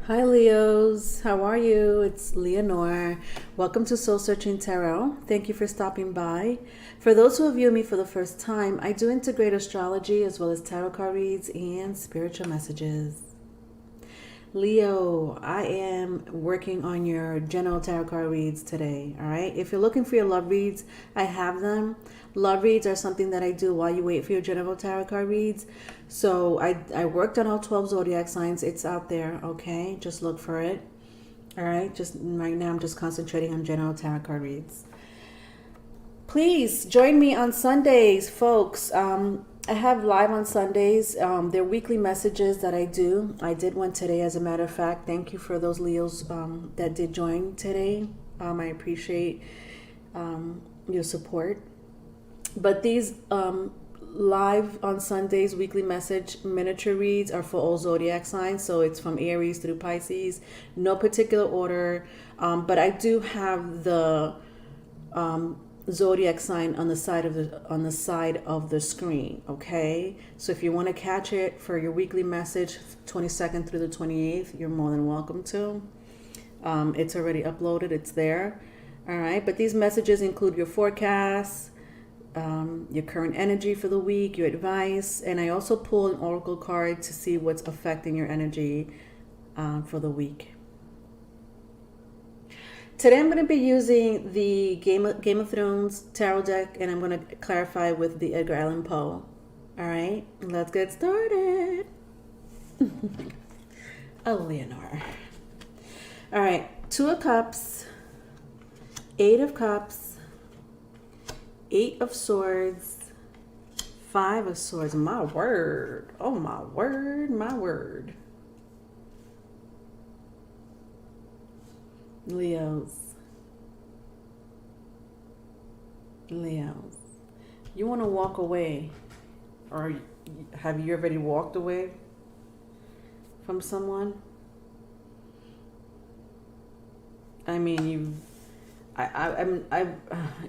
Hi Leos, how are you? It's Leonore. Welcome to Soul Searching Tarot. Thank you for stopping by. For those who view me for the first time, I do integrate astrology as well as tarot card reads and spiritual messages. Leo, I am working on your general tarot card reads today, all right? If you're looking for your love reads, I have them. Love reads are something that I do while you wait for your general tarot card reads. So I worked on all 12 zodiac signs. It's out there, okay? Just look for it, all right? Just right now, I'm just concentrating on general tarot card reads. Please join me on Sundays, folks. I have live on Sundays. They're weekly messages that I do. I did one today, as a matter of fact. Thank you for those Leos that did join today. I appreciate your support. But these live on Sundays weekly message miniature reads are for all zodiac signs. So it's from Aries through Pisces. No particular order. But I do have the zodiac sign on the side of the screen, okay? So if you want to catch it for your weekly message 22nd through the 28th, you're more than welcome to. It's already uploaded, it's there. All right, but these messages include your forecasts, your current energy for the week, your advice, and I also pull an oracle card to see what's affecting your energy for the week. Today I'm going to be using the Game of Thrones tarot deck, and I'm going to clarify with the Edgar Allan Poe. All right, let's get started. Oh, Leonore. All right, 2 of Cups, 8 of Cups, 8 of Swords, 5 of Swords. My word. Oh, my word, my word. Leos, you want to walk away, or have you already walked away from someone? I mean,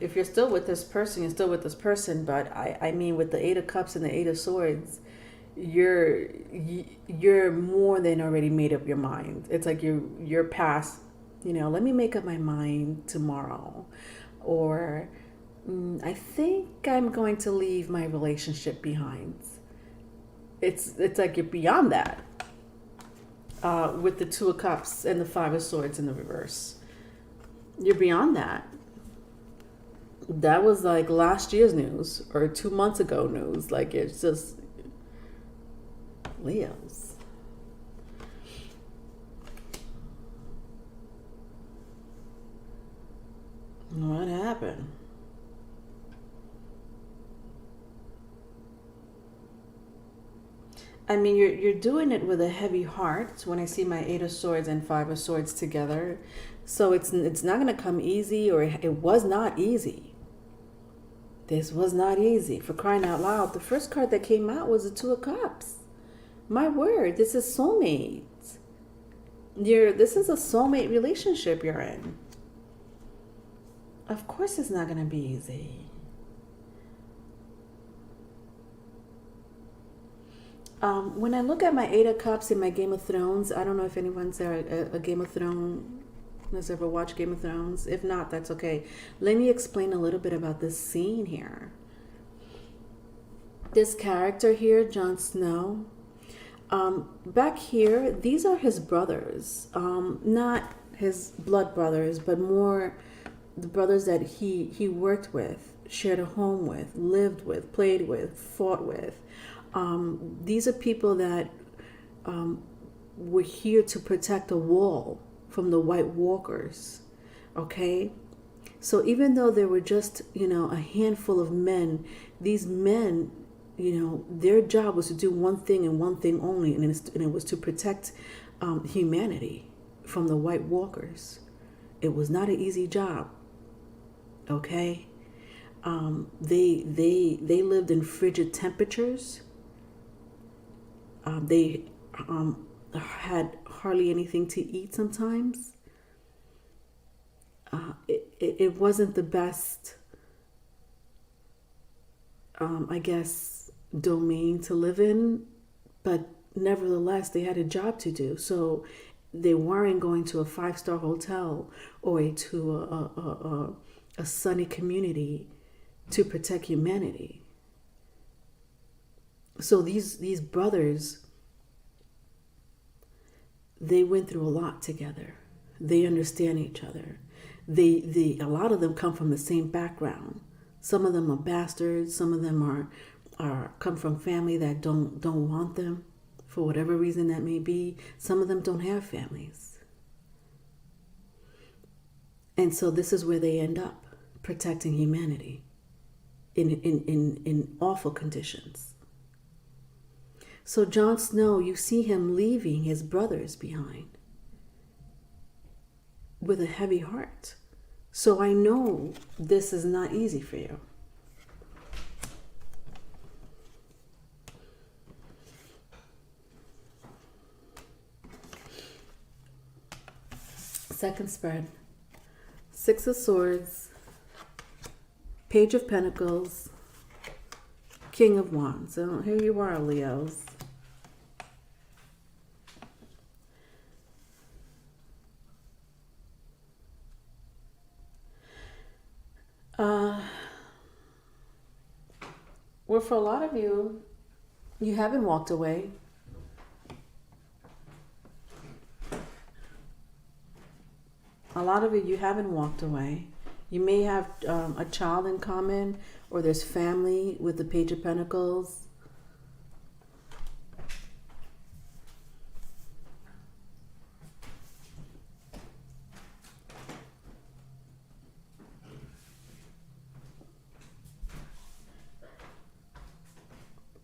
if you're still with this person, you're still with this person. But I mean, with the 8 of Cups and the 8 of Swords, you're more than already made up your mind. It's like you're past. Let me make up my mind tomorrow. Or I think I'm going to leave my relationship behind. It's like you're beyond that. With the 2 of Cups and the 5 of Swords in the reverse. You're beyond that. That was like last year's news or 2 months ago news. Like, it's just Leos. What happened? I mean, you're doing it with a heavy heart. When I see my 8 of Swords and 5 of Swords together, so it's not going to come easy, or it was not easy. This was not easy, for crying out loud. The first card that came out was the 2 of Cups. My word, this is soulmate. This is a soulmate relationship you're in. Of course it's not going to be easy. When I look at my 8 of Cups in my Game of Thrones, I don't know if anyone's there, a Game of Thrones has ever watched Game of Thrones. If not, that's okay. Let me explain a little bit about this scene here. This character here, Jon Snow, back here, these are his brothers. Not his blood brothers, but more the brothers that he worked with, shared a home with, lived with, played with, fought with. These are people that were here to protect a wall from the White Walkers, okay? So even though there were just, a handful of men, these men, their job was to do one thing and one thing only, and it was to protect humanity from the White Walkers. It was not an easy job, okay? They lived in frigid temperatures. They had hardly anything to eat sometimes. It wasn't the best, I guess, domain to live in, but nevertheless, they had a job to do. So they weren't going to a 5-star hotel or to a sunny community to protect humanity. So these brothers, they went through a lot together. They understand each other. A lot of them come from the same background. Some of them are bastards. Some of them are come from family that don't want them for whatever reason that may be. Some of them don't have families. And so this is where they end up, protecting humanity in awful conditions. So Jon Snow, you see him leaving his brothers behind with a heavy heart. So I know this is not easy for you. Second spread. 6 of Swords, Page of Pentacles, King of Wands. So here you are, Leos. Well, for a lot of you, you haven't walked away. A lot of you haven't walked away. You may have a child in common, or there's family with the Page of Pentacles.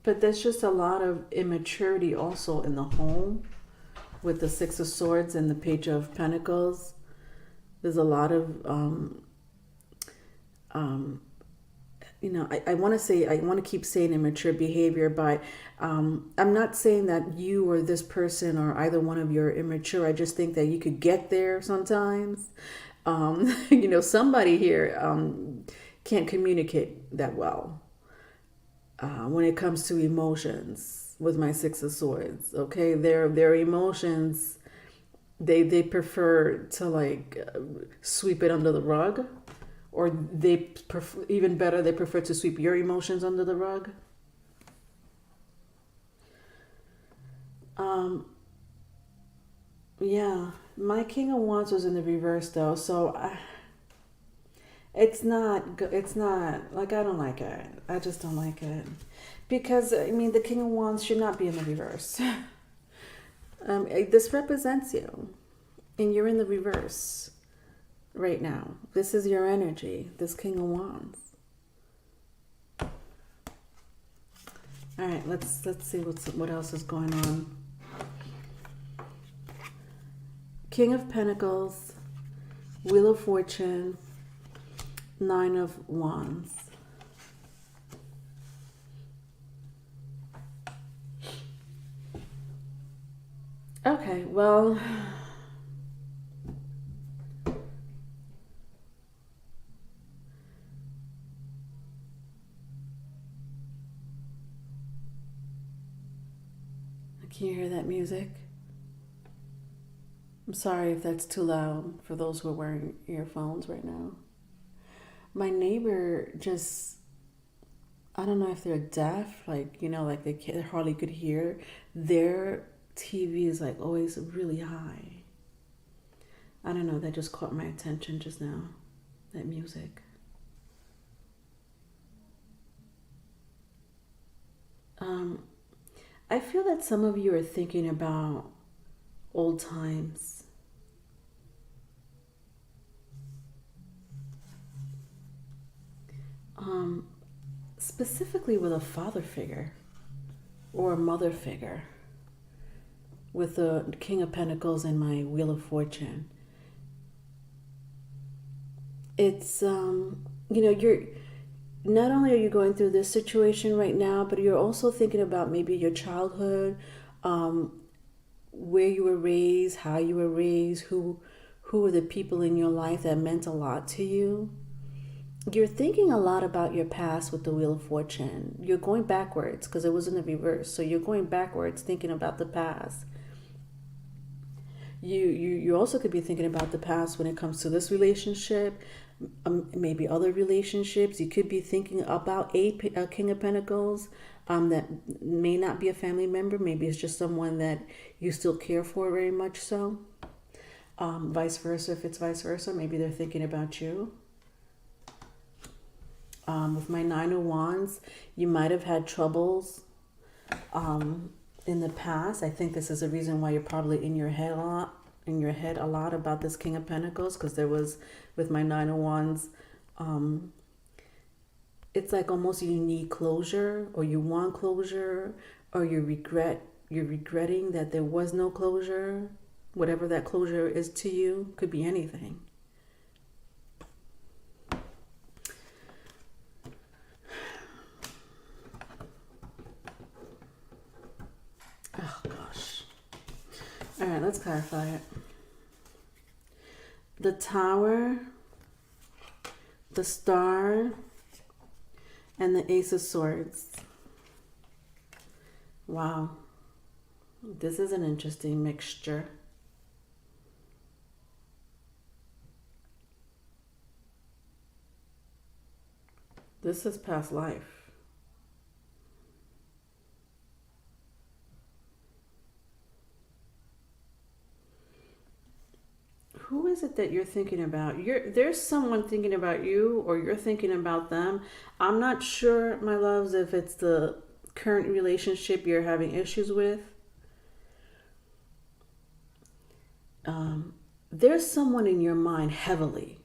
But there's just a lot of immaturity also in the home with the 6 of Swords and the Page of Pentacles. There's a lot of, I want to keep saying immature behavior, but I'm not saying that you or this person or either one of you are immature. I just think that you could get there sometimes. Somebody here can't communicate that well. When it comes to emotions with my 6 of Swords, okay, their emotions, they prefer to sweep it under the rug, or even better, they prefer to sweep your emotions under the rug. Yeah, my King of Wands was in the reverse though, so it's not like, I don't like it. I just don't like it. Because, the King of Wands should not be in the reverse. This represents you. And you're in the reverse right now. This is your energy, this King of Wands. All right, let's see what else is going on. King of Pentacles, Wheel of Fortune, 9 of Wands. Okay, well, can you hear that music? I'm sorry if that's too loud for those who are wearing earphones right now. My neighbor just, I don't know if they're deaf, they hardly could hear. Their TV is always really high. I don't know, that just caught my attention just now, that music. I feel that some of you are thinking about old times. Specifically with a father figure or a mother figure, with the King of Pentacles and my Wheel of Fortune. It's, you're, not only are you going through this situation right now, but you're also thinking about maybe your childhood, where you were raised, how you were raised, who were the people in your life that meant a lot to you. You're thinking a lot about your past with the Wheel of Fortune. You're going backwards because it was in the reverse. So you're going backwards thinking about the past. You also could be thinking about the past when it comes to this relationship, maybe other relationships. You could be thinking about a King of Pentacles, that may not be a family member. Maybe it's just someone that you still care for very much so. Vice versa, if it's vice versa, maybe they're thinking about you. With my Nine of Wands, you might have had troubles in the past. I think this is a reason why you're probably in your head a lot about this King of Pentacles, because there was, with my Nine of Wands, it's like almost you need closure, or you want closure, or you're regretting that there was no closure. Whatever that closure is to you, could be anything. Oh gosh. All right, let's clarify it. The Tower, the Star, and the Ace of Swords. Wow. This is an interesting mixture. This is past life. Who is it that you're thinking about? There's someone thinking about you, or you're thinking about them. I'm not sure, my loves, if it's the current relationship you're having issues with. There's someone in your mind heavily.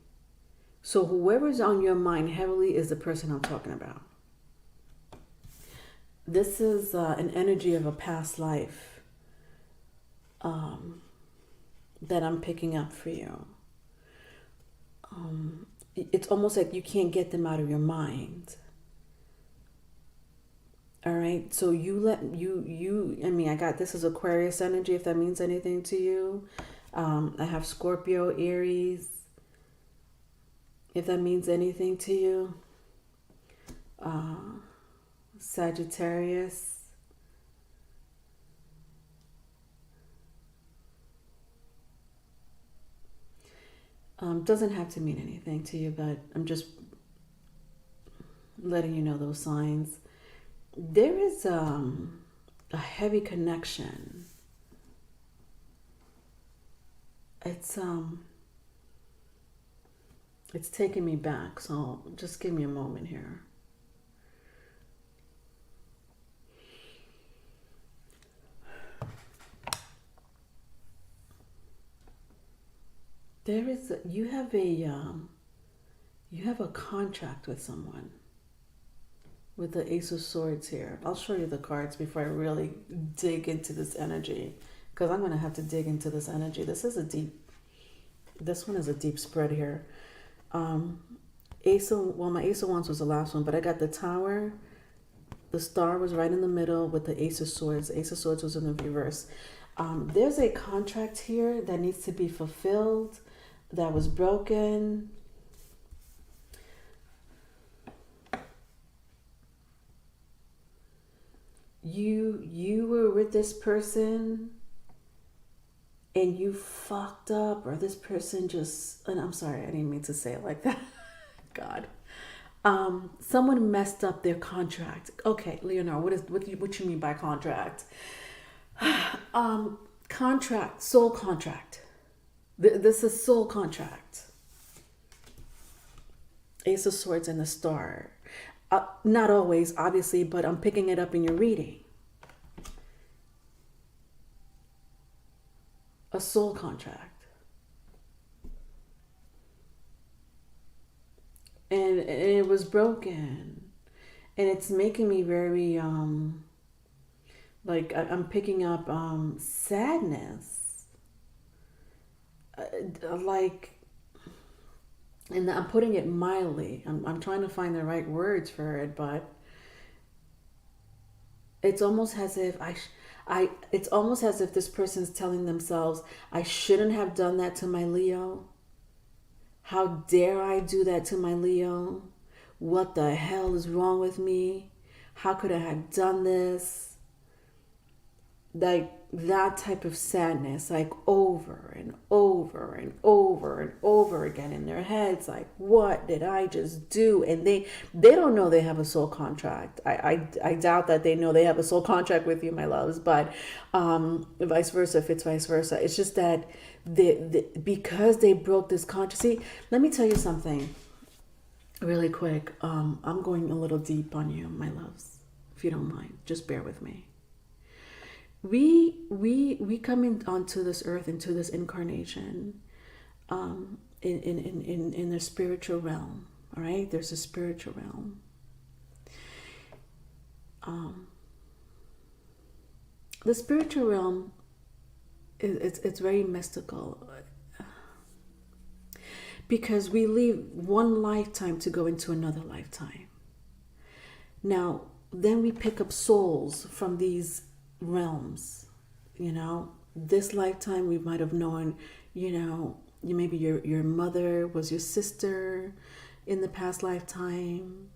So whoever's on your mind heavily is the person I'm talking about. This is an energy of a past life that I'm picking up for you. It's almost like you can't get them out of your mind. All right, so I mean, I got, this is Aquarius energy, if that means anything to you. I have Scorpio, Aries, if that means anything to you. Sagittarius. Doesn't have to mean anything to you, but I'm just letting you know those signs. There is a heavy connection. It's taking me back, so just give me a moment here. There is you have a contract with someone. With the Ace of Swords here. I'll show you the cards before I really dig into this energy, because I'm going to have to dig into this energy. This one is a deep spread here. My Ace of Wands was the last one, but I got the Tower. The Star was right in the middle with the Ace of Swords. The Ace of Swords was in the reverse. There's a contract here that needs to be fulfilled, that was broken. You were with this person and you fucked up, or this person just, and I'm sorry, I didn't mean to say it like that. God. Someone messed up their contract. Okay, Leonardo, what you mean by contract? Contract, soul contract. This is soul contract. Ace of Swords and the Star. Not always, obviously, but I'm picking it up in your reading. A soul contract. And it was broken. And it's making me very, like, I'm picking up sadness. Like, and I'm putting it mildly. I'm trying to find the right words for it, but it's almost as if it's almost as if this person's telling themselves, I shouldn't have done that to my Leo. How dare I do that to my Leo? What the hell is wrong with me? How could I have done this? like that type of sadness, like over and over and over and over again in their heads, like, what did I just do? And they don't know they have a soul contract. I doubt that they know they have a soul contract with you, my loves, but vice versa, if it's vice versa. It's just that because they broke this contract. See, let me tell you something really quick. I'm going a little deep on you, my loves, if you don't mind. Just bear with me. We come onto this earth, into this incarnation, in the spiritual realm. All right, there's a spiritual realm. The spiritual realm it's very mystical, because we leave one lifetime to go into another lifetime. Now, then we pick up souls from these realms. This lifetime we might have known, maybe your mother was your sister in the past lifetime.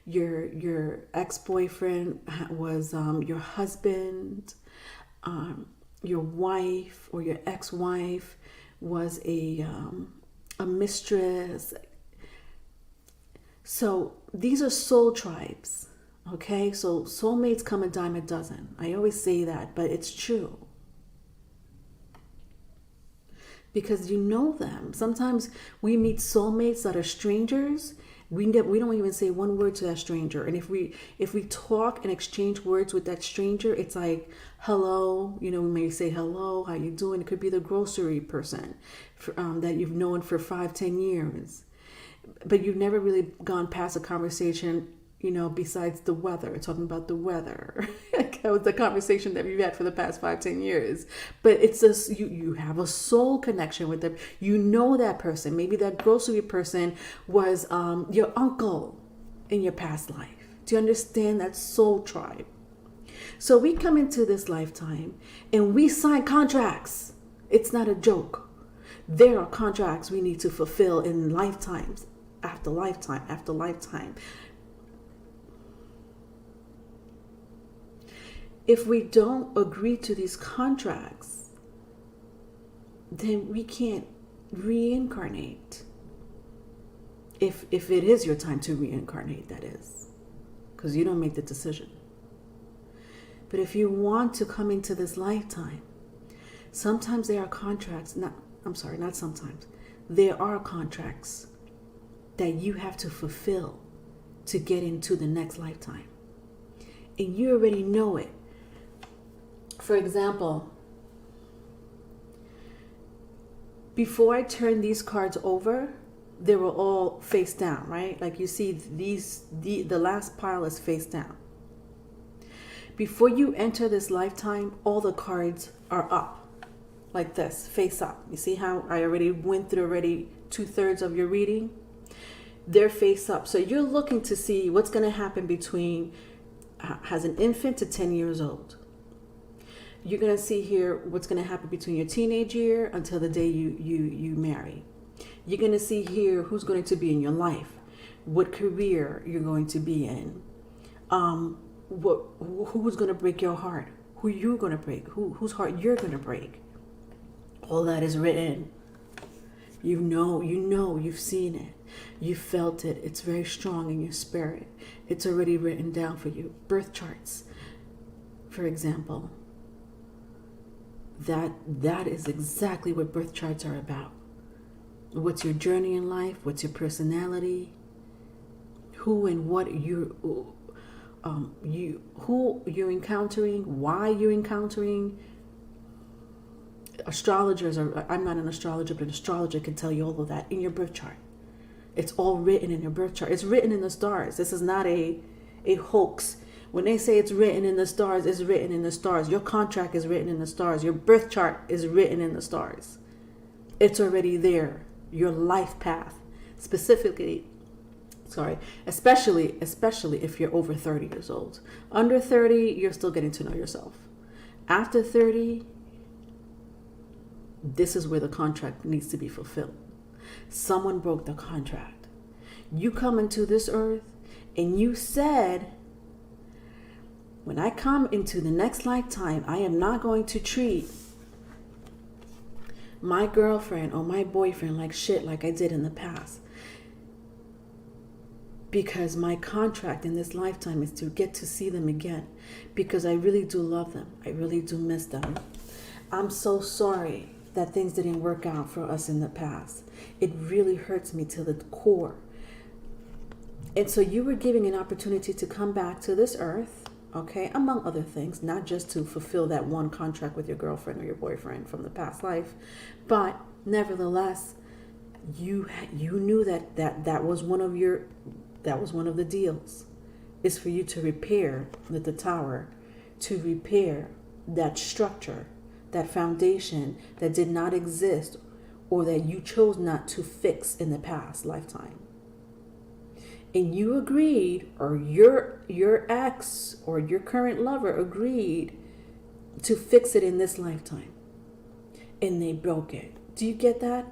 Your ex-boyfriend was your husband. Your wife or your ex-wife was a mistress. So these are soul tribes. Okay, so soulmates come a dime a dozen. I always say that, but it's true. Because you know them. Sometimes we meet soulmates that are strangers. We don't even say one word to that stranger. And if we talk and exchange words with that stranger, it's like, hello. We may say, hello, how you doing? It could be the grocery person that you've known for 5-10 years. But you've never really gone past a conversation, besides the weather, talking about the weather. That was the conversation that we've had for the past 5-10 years. But it's just, you have a soul connection with them. You know that person. Maybe that grocery person was your uncle in your past life. Do you understand that soul tribe? So we come into this lifetime and we sign contracts. It's not a joke. There are contracts we need to fulfill in lifetimes after lifetime after lifetime. If we don't agree to these contracts, then we can't reincarnate. If it is your time to reincarnate, that is, because you don't make the decision. But if you want to come into this lifetime, sometimes there are contracts, not sometimes. There are contracts that you have to fulfill to get into the next lifetime. And you already know it. For example, before I turned these cards over, they were all face down, right? Like you see the last pile is face down. Before you enter this lifetime, all the cards are up, like this, face up. You see how I already went through 2/3 of your reading? They're face up. So you're looking to see what's going to happen between as an infant to 10 years old. You're going to see here what's going to happen between your teenage year until the day you marry. You're going to see here who's going to be in your life, what career you're going to be in, who's going to break your heart, who you're going to break, whose heart you're going to break. All that is written. You've seen it. You felt it. It's very strong in your spirit. It's already written down for you. Birth charts, for example. That is exactly what birth charts are about. What's your journey in life? What's your personality? Who and what who you're encountering? Why you're encountering? Astrologers I'm not an astrologer, but an astrologer can tell you all of that in your birth chart. It's all written in your birth chart. It's written in the stars. This is not a hoax. When they say it's written in the stars, it's written in the stars. Your contract is written in the stars. Your birth chart is written in the stars. It's already there. Your life path, especially if you're over 30 years old. Under 30, you're still getting to know yourself. After 30, this is where the contract needs to be fulfilled. Someone broke the contract. You come into this earth and you said, When I come into the next lifetime, I am not going to treat my girlfriend or my boyfriend like shit like I did in the past. Because my contract in this lifetime is to get to see them again. Because I really do love them. I really do miss them. I'm so sorry that things didn't work out for us in the past. It really hurts me to the core. And so you were giving an opportunity to come back to this earth, okay, among other things, not just to fulfill that one contract with your girlfriend or your boyfriend from the past life, but nevertheless, you knew that was one of the deals, is for you to repair the tower, to repair that structure, that foundation that did not exist or that you chose not to fix in the past lifetime. And you agreed, or your ex or your current lover agreed to fix it in this lifetime. And they broke it. Do you get that?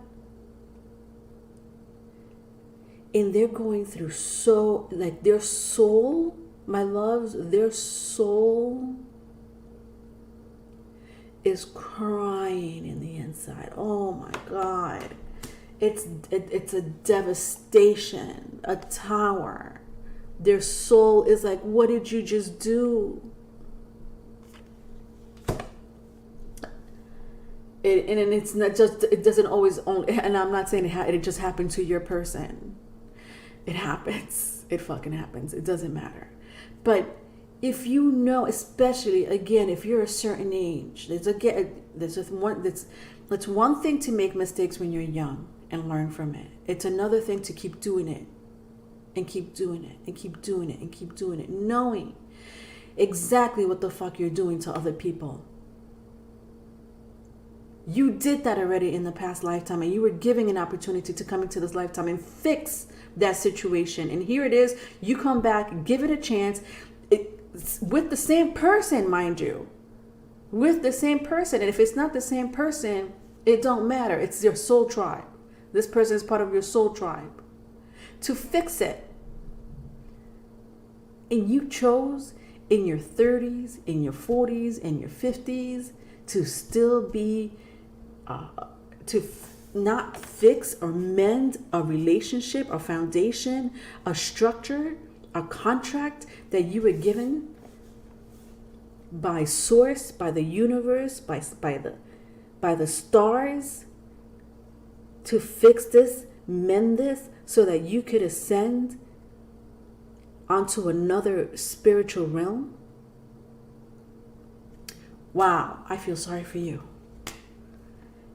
And they're going through their soul, my loves, their soul is crying in the inside. Oh my God. It's a devastation, a tower. Their soul is like, what did you just do? And it's not just, it doesn't always only, and I'm not saying it just happened to your person. It happens. It fucking happens. It doesn't matter. But if you know, especially again, if you're a certain age, it's one thing to make mistakes when you're young and learn from it. It's another thing to keep doing it and keep doing it and keep doing it and keep doing it, knowing exactly what the fuck you're doing to other people. You did that already in the past lifetime, and you were giving an opportunity to come into this lifetime and fix that situation. And here it is, you come back, give it a chance, with the same person, mind you. With the same person. And if it's not the same person, it don't matter. It's your soul tribe. This person is part of your soul tribe. To fix it. And you chose in your 30s, in your 40s, in your 50s to still be, not fix or mend a relationship, a foundation, a structure, a contract that you were given by source, by the universe, by the stars, to fix this, mend this, so that you could ascend onto another spiritual realm. Wow, I feel sorry for you.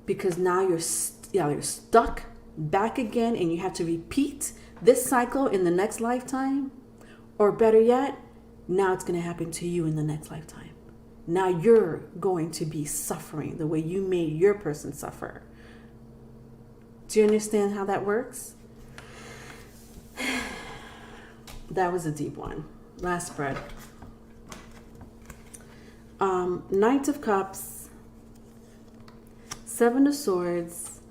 Because now you're stuck back again, and you have to repeat this cycle in the next lifetime. Or better yet, now it's going to happen to you in the next lifetime. Now you're going to be suffering the way you made your person suffer. Do you understand how that works? That was a deep one. Last spread. Knight of Cups, Seven of Swords,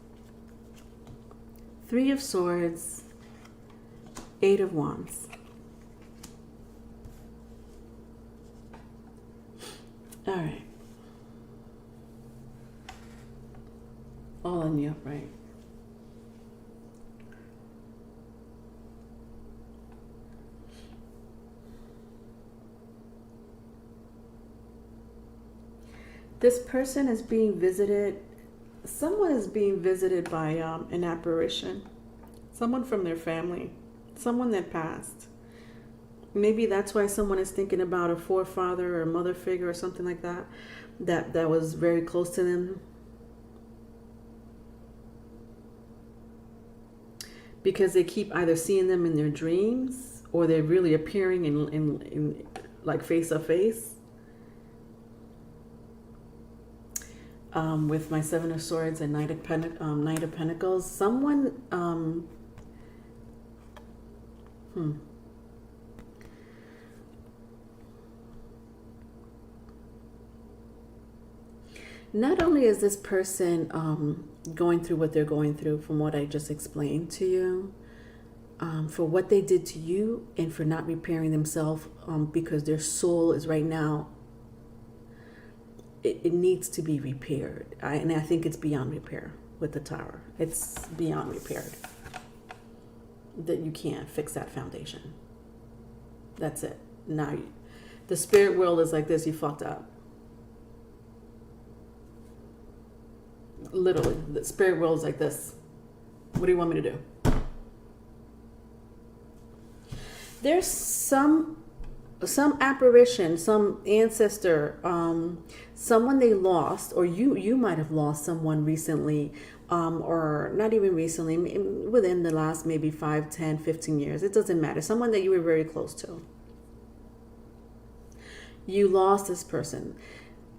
Three of Swords, Eight of Wands. All right. All in the upright. This person is being visited. Someone is being visited by an apparition. Someone from their family. Someone that passed. Maybe that's why someone is thinking about a forefather or a mother figure or something like that. That was very close to them. Because they keep either seeing them in their dreams, or they're really appearing in like face to face. With my Seven of Swords and Knight of Pentacles, someone, Not only is this person going through what they're going through, from what I just explained to you, for what they did to you and for not repairing themselves, because their soul is right now, it needs to be repaired. And I think it's beyond repair with the Tower. It's beyond repaired. That you can't fix that foundation. That's it. Now, the spirit world is like this, you fucked up. Literally, the spirit world is like this. What do you want me to do? There's some apparition, some ancestor, someone they lost, or you might have lost someone recently, or not even recently, within the last maybe 5, 10, 15 years. It doesn't matter. Someone that you were very close to. You lost this person.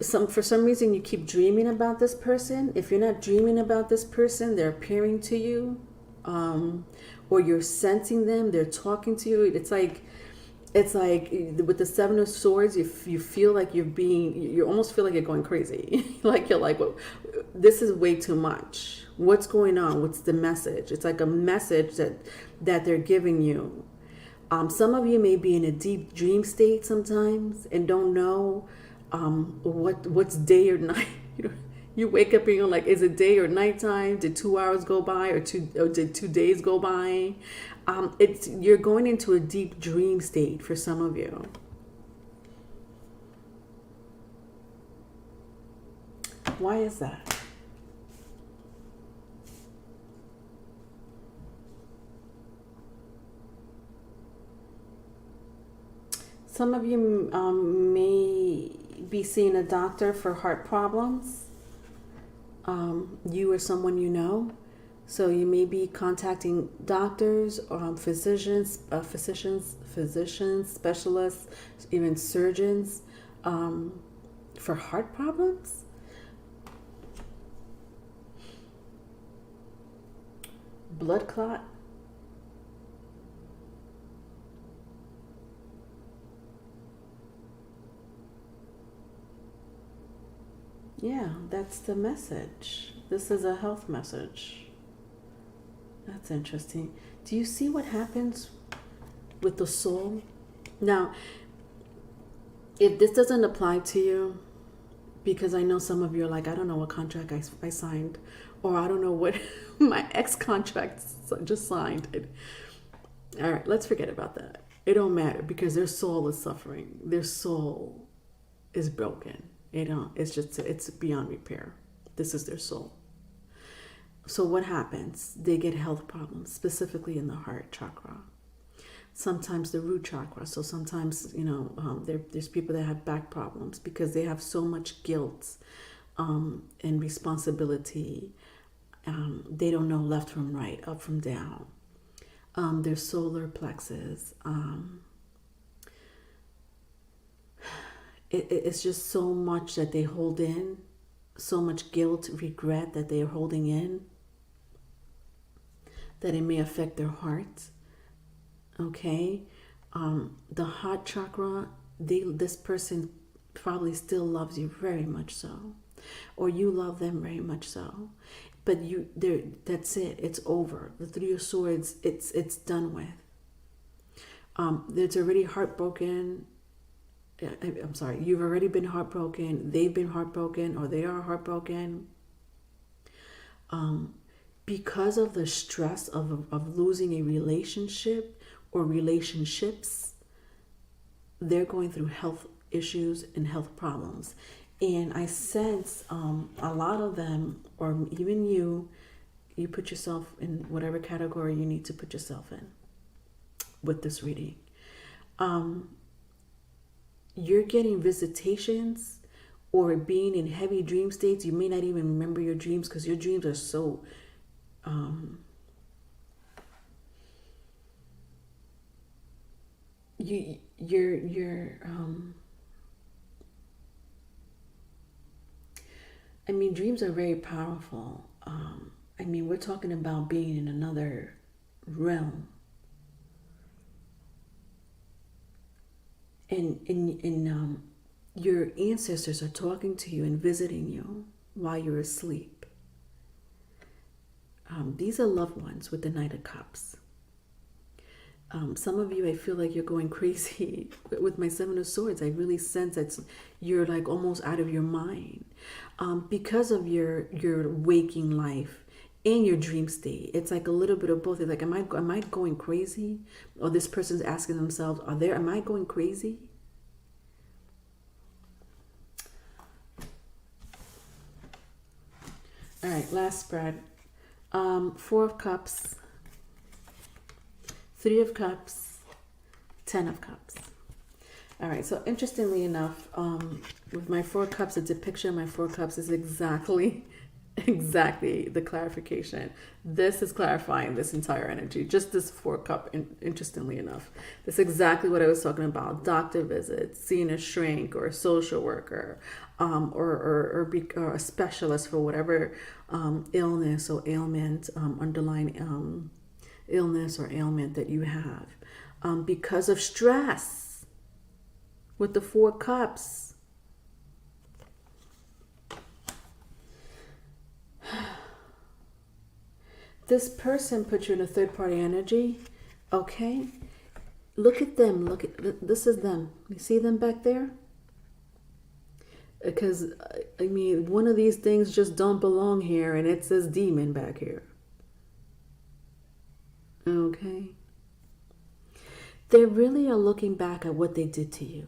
For some reason you keep dreaming about this person. If you're not dreaming about this person, they're appearing to you, or you're sensing them, they're talking to you. It's like with the Seven of Swords, you feel like you almost feel like you're going crazy. Like you're like, well, this is way too much. What's going on? What's the message? It's like a message that they're giving you. Some of you may be in a deep dream state sometimes and don't know what's day or night. You wake up and you're like, is it day or nighttime? Did 2 hours go by, or did 2 days go by? You're going into a deep dream state for some of you. Why is that? Some of you may be seeing a doctor for heart problems. You or someone you know. So you may be contacting doctors, physicians, specialists, even surgeons, for heart problems. Blood clot. Yeah, that's the message. This is a health message. That's interesting. Do you see what happens with the soul? Now, if this doesn't apply to you, because I know some of you are like, I don't know what contract I signed, or I don't know what my ex-contract just signed. All right, let's forget about that. It don't matter, because their soul is suffering. Their soul is broken. It's beyond repair. This is their soul. So what happens? They get health problems, specifically in the heart chakra. Sometimes the root chakra. So sometimes, there's people that have back problems because they have so much guilt and responsibility. They don't know left from right, up from down. Their solar plexus. It's just so much that they hold in, so much guilt, regret that they are holding in, that it may affect their heart. Okay, the heart chakra, this person probably still loves you very much so, or you love them very much so, but that's it. It's over. The Three of Swords, it's done with. It's already heartbroken. I'm sorry, you've already been heartbroken, they've been heartbroken, or they are heartbroken. Because of the stress of losing a relationship or relationships, they're going through health issues and health problems. And I sense a lot of them, or even you put yourself in whatever category you need to put yourself in with this reading. You're getting visitations or being in heavy dream states. You may not even remember your dreams because your dreams are so dreams are very powerful. We're talking about being in another realm. And your ancestors are talking to you and visiting you while you're asleep. These are loved ones with the Knight of Cups. Some of you, I feel like you're going crazy with my Seven of Swords. I really sense that you're like almost out of your mind because of your waking life and your dream state. It's like a little bit of both. It's like, am I going crazy? Or this person's asking themselves, am I going crazy? All right, last spread. Four of Cups, Three of Cups, 10 of Cups. All right, so interestingly enough, with my Four Cups, the depiction of my Four Cups is exactly the clarification. This is clarifying this entire energy, just this Four Cup, interestingly enough. That's exactly what I was talking about. Doctor visits, seeing a shrink or a social worker, or a specialist for whatever illness or ailment, underlying illness or ailment that you have, because of stress with the Four Cups. This person put you in a third party energy, okay? Look at them. This is them. You see them back there? Because, I mean, one of these things just don't belong here, and it says demon back here. Okay? They really are looking back at what they did to you.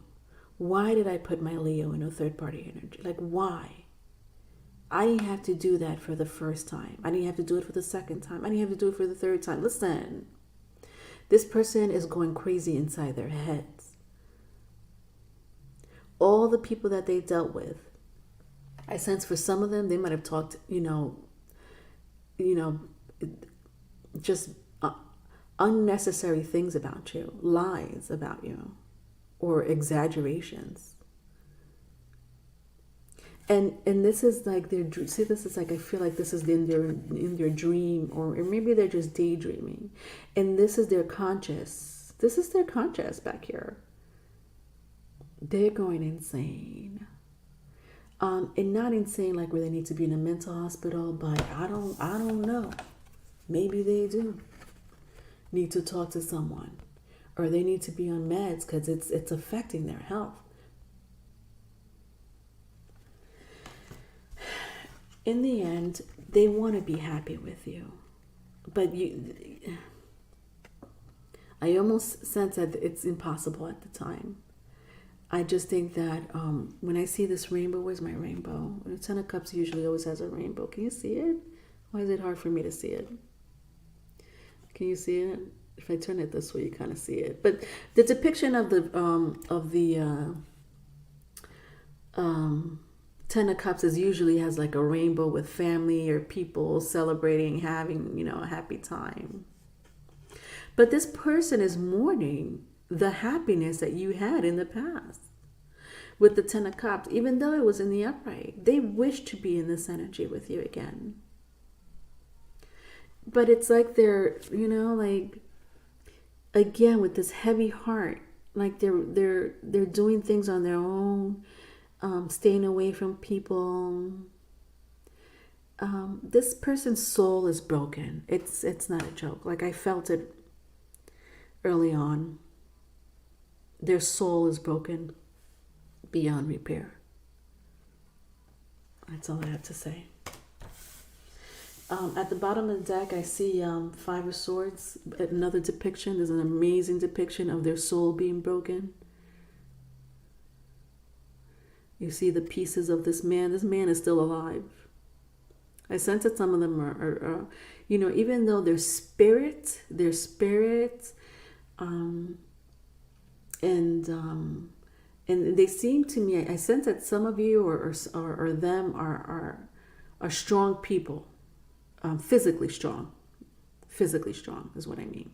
Why did I put my Leo in a third party energy? Like, why? I didn't have to do that for the first time. I didn't have to do it for the second time. I didn't have to do it for the third time. Listen, this person is going crazy inside their heads. All the people that they dealt with, I sense for some of them, they might have talked, just unnecessary things about you, lies about you, or exaggerations. And this is like their dream. See, this is like, I feel like this is in their dream, or maybe they're just daydreaming. And this is their conscious. This is their conscious back here. They're going insane. And not insane like where they need to be in a mental hospital, but I don't know. Maybe they do need to talk to someone, or they need to be on meds because it's affecting their health. In the end, they want to be happy with you, but I almost sense that it's impossible at the time. I just think that when I see this rainbow, where's my rainbow? The Ten of Cups usually always has a rainbow. Can you see it? Why is it hard for me to see it? Can you see it? If I turn it this way, you kind of see it. But the depiction of the Ten of Cups is usually has like a rainbow with family or people celebrating, having, a happy time. But this person is mourning the happiness that you had in the past with the Ten of Cups, even though it was in the upright. They wish to be in this energy with you again. But it's like they're, like, again, with this heavy heart, like they're doing things on their own, staying away from people. This person's soul is broken. It's not a joke. Like, I felt it early on. Their soul is broken beyond repair. That's all I have to say. At the bottom of the deck, I see Five of Swords. Another depiction. There's an amazing depiction of their soul being broken. You see the pieces of this man. This man is still alive. I sense that some of them are even though their spirit, and they seem to me, I sense that some of you or them are strong people, physically strong is what I mean.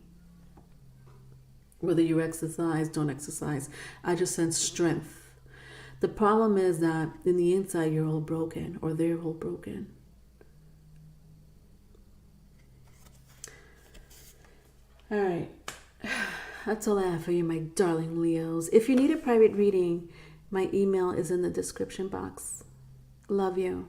Whether you exercise, don't exercise, I just sense strength. The problem is that in the inside you're all broken, or they're all broken. All right. That's all I have for you, my darling Leos. If you need a private reading, my email is in the description box. Love you.